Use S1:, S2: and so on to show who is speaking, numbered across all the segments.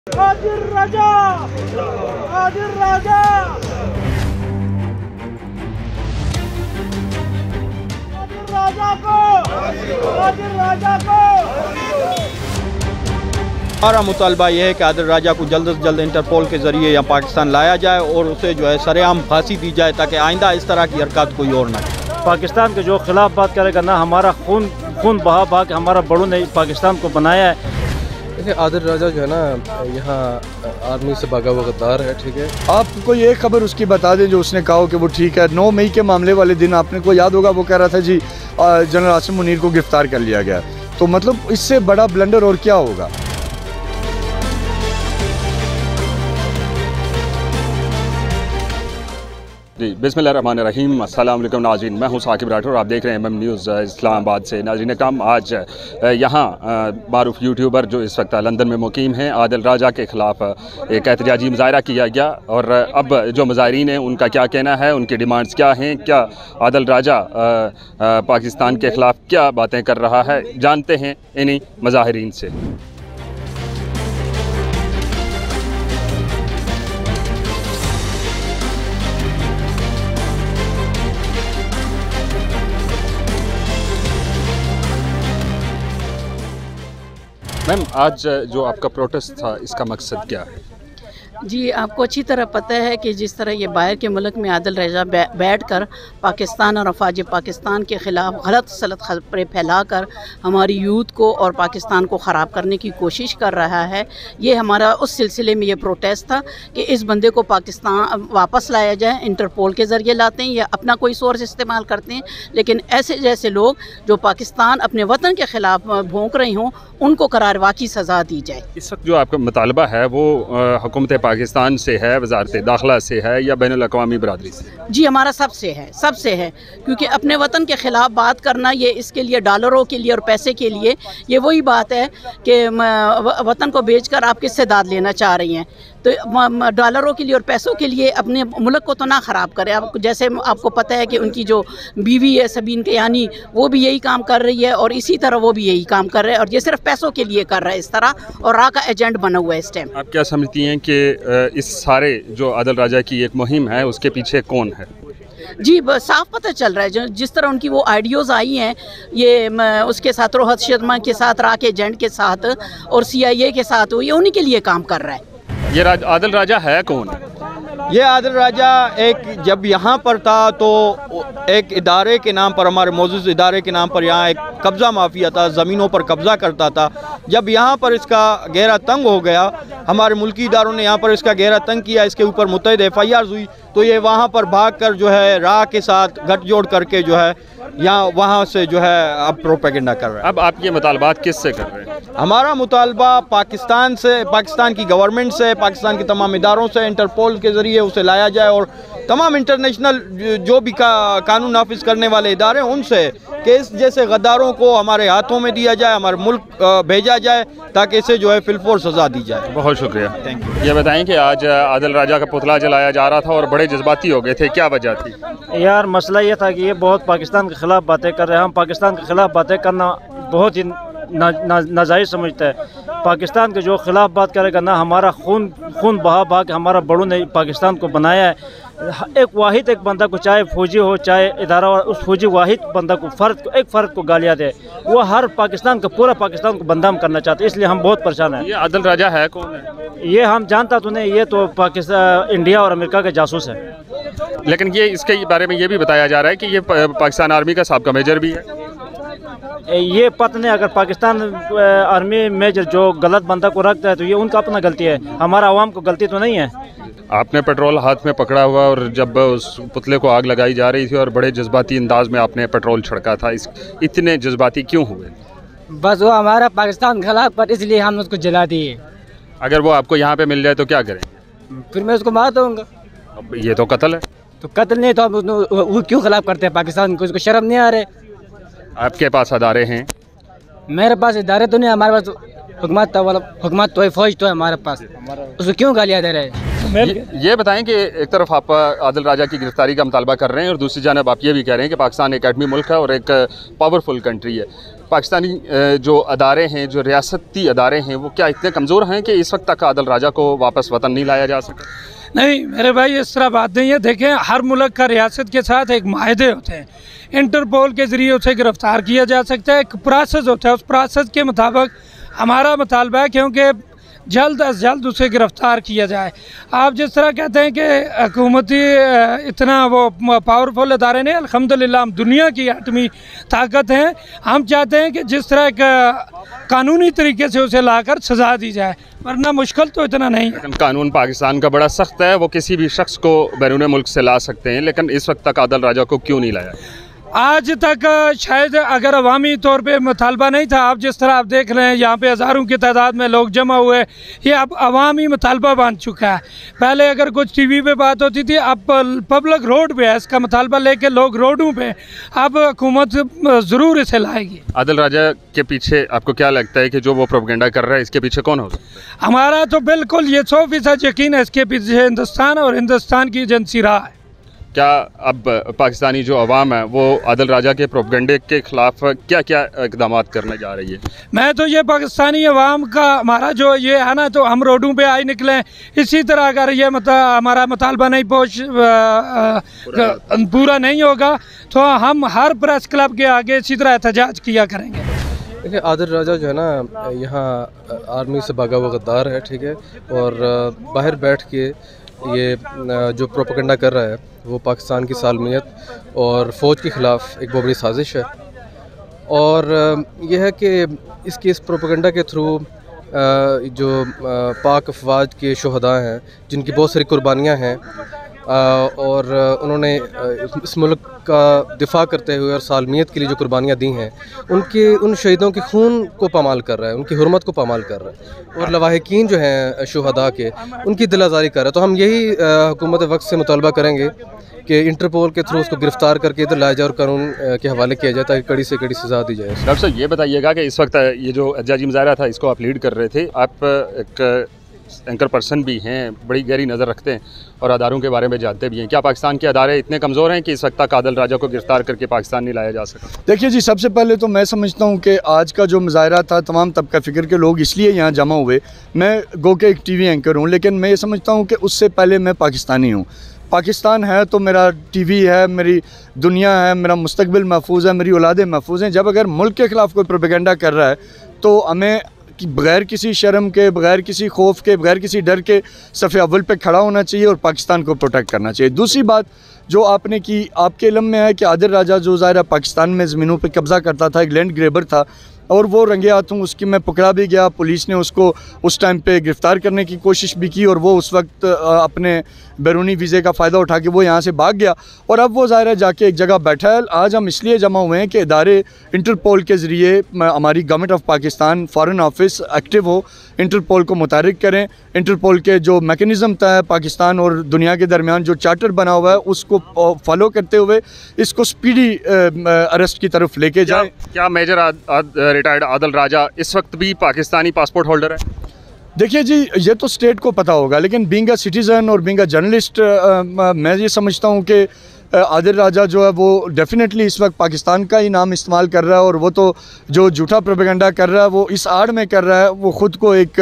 S1: आदिल राजा, आदिल राजा, आदिल राजा को, आदिल राजा को।
S2: हमारा मुतालबा यह है कि आदिल राजा को जल्द से जल्द इंटरपोल के ज़रिए यहाँ पाकिस्तान लाया जाए और उसे जो है सरेआम फांसी दी जाए ताकि आइंदा इस तरह की हरकत कोई और ना करे।
S3: पाकिस्तान के जो खिलाफ बात करेगा ना, हमारा खून बहा के हमारा बड़ों ने पाकिस्तान को बनाया है।
S4: देखिए, आदिल राजा जो है ना यहाँ आर्मी से भागा हुआ गद्दार है, ठीक है।
S5: आपको ये खबर उसकी बता दें जो उसने कहा कि वो ठीक है। 9 मई के मामले वाले दिन आपने को याद होगा, वो कह रहा था जी जनरल आसिम मुनीर को गिरफ्तार कर लिया गया। तो मतलब इससे बड़ा ब्लंडर और क्या होगा।
S6: जी बिस्मिल्लाहिर्रहमानिर्रहीम, अस्सलाम वालेकुम नाज़रीन, मैं हूं साकिब राठौर, आप देख रहे हैं MM न्यूज़ इस्लामाबाद से। नाज़रीन काम, आज यहाँ मारूफ यूट्यूबर जो इस वक्त लंदन में मुकीम हैं, आदिल राजा के ख़िलाफ़ एक एहतजाजी मुज़ाहरा किया गया और अब जो मुज़ाहिरीन हैं उनका क्या कहना है, उनकी डिमांड्स क्या हैं, क्या आदिल राजा पाकिस्तान के ख़िलाफ़ क्या बातें कर रहा है, जानते हैं इन्हीं मुज़ाहिरीन से। मैम, आज जो आपका प्रोटेस्ट था, इसका मकसद क्या है?
S7: जी, आपको अच्छी तरह पता है कि जिस तरह ये बाहर के मुल्क में आदिल राजा बैठकर पाकिस्तान और अफवाज पाकिस्तान के ख़िलाफ़ गलत सलत खबरें फैलाकर हमारी यूथ को और पाकिस्तान को ख़राब करने की कोशिश कर रहा है, ये हमारा उस सिलसिले में ये प्रोटेस्ट था कि इस बंदे को पाकिस्तान वापस लाया जाए। इंटरपोल के ज़रिए लाते हैं या अपना कोई सोर्स इस्तेमाल करते हैं, लेकिन ऐसे जैसे लोग जो पाकिस्तान अपने वतन के ख़िलाफ़ भोंक रहे हों उनको करारवा की सज़ा दी जाए।
S6: इस वक्त जो आपका मुतालबा है वो हुकूमत पाकिस्तान से है, वज़ारत दाखिला से है या बैनुल अक़वामी बरादरी से?
S7: जी, हमारा सबसे है, क्योंकि अपने वतन के ख़िलाफ़ बात करना ये इसके लिए डॉलरों के लिए और पैसे के लिए ये वही बात है कि वतन को बेचकर आप किससे दाद लेना चाह रही हैं। तो डॉलरों के लिए और पैसों के लिए अपने मुल्क को तो ना ख़राब करें। आप जैसे आपको पता है कि उनकी जो बीवी है सबीन कयानी, वो भी यही काम कर रही है और इसी तरह वो भी यही काम कर रहे हैं और ये सिर्फ पैसों के लिए कर रहा है इस तरह, और रा का एजेंट बना हुआ है इस टाइम।
S6: आप क्या समझती हैं कि इस सारे जो आदिल राजा की एक मुहिम है उसके पीछे कौन है?
S7: जी, साफ पता चल रहा है जो जिस तरह उनकी वो आइडियोज़ आई हैं, ये उसके साथ रोहत शर्मा के साथ, रा के एजेंट के साथ और CIA के साथ, वो ये उन्हीं के लिए काम कर रहा है।
S6: ये आदिल राजा है कौन?
S2: ये आदिल राजा एक जब यहाँ पर था तो एक इदारे के नाम पर, हमारे मौजूद इदारे के नाम पर यहाँ एक कब्ज़ा माफिया था, ज़मीनों पर कब्ज़ा करता था। जब यहाँ पर इसका गहरा तंग हो गया, हमारे मुल्की इदारों ने यहाँ पर इसका गहरा तंग किया, इसके ऊपर मुतअद्दिद FIRs हुई, तो ये वहाँ पर भाग कर जो है रा के साथ गठजोड़ करके जो है यहाँ वहाँ से जो है अब प्रोपेगेंडा कर रहा है।
S6: अब आप ये मुतालबात किससे कर रहे हैं?
S2: हमारा मुतालबा पाकिस्तान से, पाकिस्तान की गवर्नमेंट से, पाकिस्तान के तमाम इदारों से, इंटरपोल के ज़रिए उसे लाया जाए और तमाम इंटरनेशनल जो भी कानून नाफिज करने वाले इदारे हैं उनसे कि इस जैसे गद्दारों को हमारे हाथों में दिया जाए, हमारे मुल्क भेजा जाए ताकि इसे जो है फिलफोर सज़ा दी जाए।
S6: बहुत शुक्रिया, थैंक यू। ये बताएं कि आज आदिल राजा का पुतला जलाया जा रहा था और बड़े जज्बाती हो गए थे, क्या वजह थी?
S3: यार, मसला ये था कि ये बहुत पाकिस्तान के ख़िलाफ़ बातें कर रहे हैं। हम पाकिस्तान के ख़िलाफ़ बातें करना बहुत ही नाजायज़ समझते हैं। पाकिस्तान के जो ख़िलाफ़ बात करेगा ना, हमारा खून बहा के हमारा बड़ों ने पाकिस्तान को बनाया है। एक बंदा को, चाहे फौजी हो चाहे इदारा हो, उस फौजी वाहिद बंदा को एक फ़र्द को गालियाँ दे, वो हर पाकिस्तान को, पूरा पाकिस्तान को बदनाम करना चाहते, इसलिए हम बहुत परेशान हैं।
S6: ये आदिल राजा है कौन है?
S3: ये हम जानता तो नहीं, ये तो पाकिस्तान, इंडिया और अमेरिका के जासूस है।
S6: लेकिन ये इसके बारे में ये भी बताया जा रहा है कि ये पाकिस्तान आर्मी का साबिक़ा मेजर भी है।
S3: ये पता नहीं, अगर पाकिस्तान आर्मी मेजर जो गलत बंदा को रखता है तो ये उनका अपना गलती है, हमारा आवाम को गलती तो नहीं है।
S6: आपने पेट्रोल हाथ में पकड़ा हुआ और जब उस पुतले को आग लगाई जा रही थी और बड़े जज्बाती अंदाज में आपने पेट्रोल छिड़का था, इतने जज्बाती क्यों हुए?
S8: बस वो हमारा पाकिस्तान खिलाफ, पर इसलिए हम उसको जला दिए।
S6: अगर वो आपको यहाँ पे मिल जाए तो क्या करें?
S8: फिर मैं उसको मार दूँगा।
S6: अब ये तो कत्ल है।
S8: तो कत्ल नहीं तो वो क्यों खिलाफ करते हैं पाकिस्तान को? उसको शर्म नहीं आ रहे?
S6: आपके पास अदारे हैं?
S8: मेरे पास इदारे तो नहीं, हमारे पास हुकूमत तो है, फौज तो है हमारे पास, उसको क्यों गालियाँ दे रहे हैं?
S6: ये बताएं कि एक तरफ आप आदिल राजा की गिरफ्तारी का मुतालबा कर रहे हैं और दूसरी जानब आप ये भी कह रहे हैं कि पाकिस्तान एक एटमी मुल्क है और एक पावरफुल कंट्री है। पाकिस्तानी जो अदारे हैं, जो रियासती अदारे हैं, वो क्या इतने कमज़ोर हैं कि इस वक्त तक आदिल राजा को वापस वतन नहीं लाया जा सका?
S9: नहीं मेरे भाई, इस तरह बात नहीं है। देखें, हर मुल्क का रियासत के साथ एक माहदे होते हैं, इंटरपोल के ज़रिए उसे गिरफ़्तार किया जा सकता है, एक प्रोसेस होता है, उस प्रोसेस के मुताबिक हमारा मुतालबा है क्योंकि जल्द अज जल्द उसे गिरफ़्तार किया जाए। आप जिस तरह कहते हैं कि हुकूमती इतना वो पावरफुल अदारे नहीं, अल्हम्दुलिल्लाह हम दुनिया की आठवीं ताकत हैं। हम चाहते हैं कि जिस तरह एक कानूनी तरीके से उसे लाकर सज़ा दी जाए, वरना मुश्किल तो इतना नहीं है।
S6: कानून पाकिस्तान का बड़ा सख्त है, वो किसी भी शख्स को बैरून मुल्क से ला सकते हैं, लेकिन इस वक्त तक आदिल राजा को क्यों नहीं लाया?
S9: आज तक शायद अगर अवामी तौर पे मुतालबा नहीं था, आप जिस तरह आप देख रहे हैं यहाँ पे हज़ारों की तादाद में लोग जमा हुए, ये अब अवामी मुतालबा बन चुका है। पहले अगर कुछ टीवी पे बात होती थी, अब पब्लिक रोड पे है, इसका मुतालबा लेके लोग रोडों पे, अब हुकूमत ज़रूर इसे लाएगी।
S6: आदिल राजा के पीछे आपको क्या लगता है कि जो वो प्रोपेगेंडा कर रहा है, इसके पीछे कौन होगा?
S9: हमारा तो बिल्कुल ये 100% यकीन है, इसके पीछे हिंदुस्तान और हिंदुस्तान की एजेंसी रहा है।
S6: क्या अब पाकिस्तानी जो अवाम है वो आदिल राजा के प्रोपेगेंडे के ख़िलाफ़ क्या क्या इक़दाम करने जा रही है? मैं
S9: तो ये पाकिस्तानी अवाम का हमारा जो ये है ना, तो हम रोडों पे आए निकले, इसी तरह अगर ये हमारा मुतालबा नहीं पूरा नहीं होगा तो हम हर प्रेस क्लब के आगे इसी तरह एहतजाज किया करेंगे।
S4: देखिए, आदिल राजा जो है ना, यहाँ आर्मी से भागा हुआ गद्दार है, ठीक है, और बाहर बैठ के ये जो प्रोपेगेंडा कर रहा है वो पाकिस्तान की सालमियत और फ़ौज के ख़िलाफ़ एक बहुत बड़ी साजिश है। और यह है कि इसके इस प्रोपेगेंडा के थ्रू जो पाक अफवाज के शोहदा हैं, जिनकी बहुत सारी कुर्बानियाँ हैं, और उन्होंने इस मुल्क का दिफा करते हुए और सालमियत के लिए जो कुर्बानियाँ दी हैं, उन शहीदों के खून को पामाल कर रहा है, उनकी हुर्मत को पामाल कर रहा है, और लवाहिकीन जो हैं शुहदा के, उनकी दिलाजारी कर रहा है। तो हम यही हुकूमत वक्त से मुतालबा करेंगे कि इंटरपोल के थ्रू उसको गिरफ़्तार करके इधर लाया जाए और कानून के हवाले किया जाए, ताकि कड़ी से कड़ी सज़ा दी जाए।
S6: डॉक्टर साहब, ये बताइएगा कि इस वक्त ये जो एहतजाजी मुज़ाहरा था, इसको आप लीड कर रहे थे, आप एक एंकर पर्सन भी हैं, बड़ी गहरी नज़र रखते हैं और अदारों के बारे में जानते भी हैं। क्या पाकिस्तान के अदारे इतने कमज़ोर हैं कि इस वक्त तक आदिल राजा को गिरफ़्तार करके पाकिस्तान नहीं लाया जा सका?
S5: देखिए जी, सबसे पहले तो मैं समझता हूँ कि आज का जो मुज़ाहरा था, तमाम तबका फ़िक्र के लोग इसलिए यहाँ जमा हुए। मैं गो के एक TV एंकर हूँ, लेकिन मैं ये समझता हूँ कि उससे पहले मैं पाकिस्तानी हूँ। पाकिस्तान है तो मेरा TV है, मेरी दुनिया है, मेरा मुस्तकबिल महफूज है, मेरी औलादें महफूज हैं। जब अगर मुल्क के ख़िलाफ़ कोई प्रोपेगेंडा कर रहा है तो हमें बग़ैर किसी शर्म के, बग़ैर किसी खौफ के, बग़ैर किसी डर के सफ़े अव्वल पे खड़ा होना चाहिए और पाकिस्तान को प्रोटेक्ट करना चाहिए। दूसरी बात जो आपने की, आपके इल्म में है कि आदिल राजा जो ज़ाहिर पाकिस्तान में ज़मीनों पे कब्ज़ा करता था, एक लैंड ग्रेबर था, और वो रंगे हाथों उसकी मैं पकड़ा भी गया। पुलिस ने उसको उस टाइम पे गिरफ़्तार करने की कोशिश भी की, और वो उस वक्त अपने बैरूनी वीज़े का फ़ायदा उठा के वो यहाँ से भाग गया, और अब वो ज़ाहिर जाके एक जगह बैठा है। आज हम इसलिए जमा हुए हैं कि इदारे इंटरपोल के ज़रिए हमारी government of Pakistan foreign office active हो, इंटरपोल को मुतारिक करें। इंटरपोल के जो मैकेनिज़्म था पाकिस्तान और दुनिया के दरमियान जो चार्टर बना हुआ है, उसको फॉलो करते हुए इसको स्पीडी अरेस्ट की तरफ लेके जाए।
S6: क्या मेजर रिटायर्ड आदिल राजा इस वक्त भी पाकिस्तानी पासपोर्ट होल्डर है?
S5: देखिए जी, ये तो स्टेट को पता होगा, लेकिन बीइंग अ सिटीज़न और बीइंग अ जर्नलिस्ट मैं ये समझता हूँ कि आदिल राजा जो है वो डेफिनेटली इस वक्त पाकिस्तान का ही नाम इस्तेमाल कर रहा है, और वो तो जो झूठा प्रोपेगेंडा कर रहा है वो इस आड़ में कर रहा है। वो ख़ुद को एक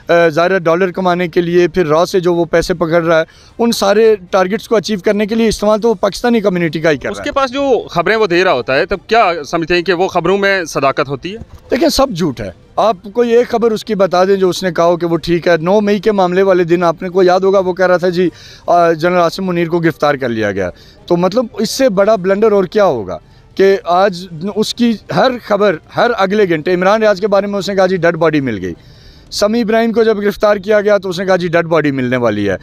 S5: ज़ाहिर डॉलर कमाने के लिए, फिर रॉ से जो वो पैसे पकड़ रहा है, उन सारे टारगेट्स को अचीव करने के लिए इस्तेमाल तो वो पाकिस्तानी कम्युनिटी का ही कर रहा है।
S6: उसके पास जो खबरें वो दे रहा होता है, तब क्या समझते हैं कि वो खबरों में सदाकत होती है?
S5: देखिए, सब झूठ है। आप कोई एक खबर उसकी बता दें जो उसने कहा हो कि वो ठीक है। 9 मई के मामले वाले दिन आपने को याद होगा, वो कह रहा था जी जनरल आसिम मुनीर को गिरफ़्तार कर लिया गया। तो मतलब इससे बड़ा ब्लंडर और क्या होगा कि आज उसकी हर खबर, हर अगले घंटे, इमरान रियाज के बारे में उसने कहा जी डेड बॉडी मिल गई। समी इब्राहिम को जब गिरफ़्तार किया गया तो उसने कहा जी डेड बॉडी मिलने वाली है।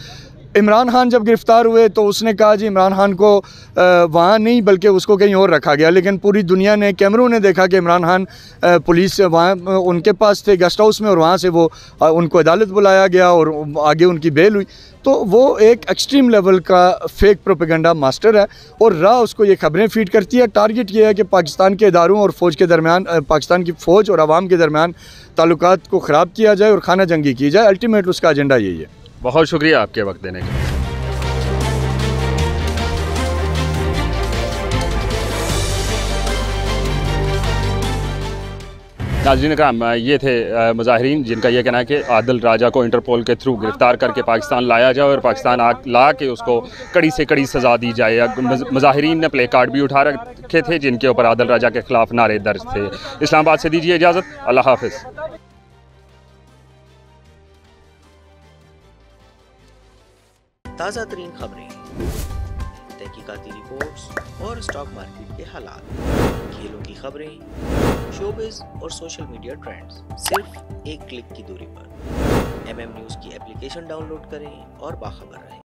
S5: इमरान खान जब गिरफ़्तार हुए तो उसने कहा जी इमरान खान को वहाँ नहीं बल्कि उसको कहीं और रखा गया, लेकिन पूरी दुनिया ने, कैमरों ने देखा कि इमरान खान पुलिस से वहाँ उनके पास थे गेस्ट हाउस में, और वहाँ से वो उनको अदालत बुलाया गया और आगे उनकी बेल हुई। तो वो एक एक्सट्रीम लेवल का फेक प्रोपेगेंडा मास्टर है, और राह उसको ये खबरें फीड करती है। टारगेट ये है कि पाकिस्तान के इदारों और फ़ौज के दरमियान, पाकिस्तान की फ़ौज और आवाम के दरमियान ताल्लुकात को ख़राब किया जाए और खाना जंगी की जाए। अल्टीमेट उसका एजेंडा यही है।
S6: बहुत शुक्रिया आपके वक्त देने के लिए। नाज़रीन कराम, ये थे मुजाहिरीन जिनका ये कहना है कि आदिल राजा को इंटरपोल के थ्रू गिरफ़्तार करके पाकिस्तान लाया जाए और पाकिस्तान ला के उसको कड़ी से कड़ी सज़ा दी जाए। मुजाहिरीन ने प्ले कार्ड भी उठा रखे थे जिनके ऊपर आदिल राजा के ख़िलाफ़ नारे दर्ज थे। इस्लामाबाद से दीजिए इजाज़त, अल्लाह हाफ़िज़।
S10: ताज़ा तरीन खबरें, तहकीकाती रिपोर्ट्स और स्टॉक मार्केट के हालात, खेलों की खबरें, शोबिज़ और सोशल मीडिया ट्रेंड्स सिर्फ एक क्लिक की दूरी पर। MM न्यूज़ की एप्लीकेशन डाउनलोड करें और बाखबर रहें।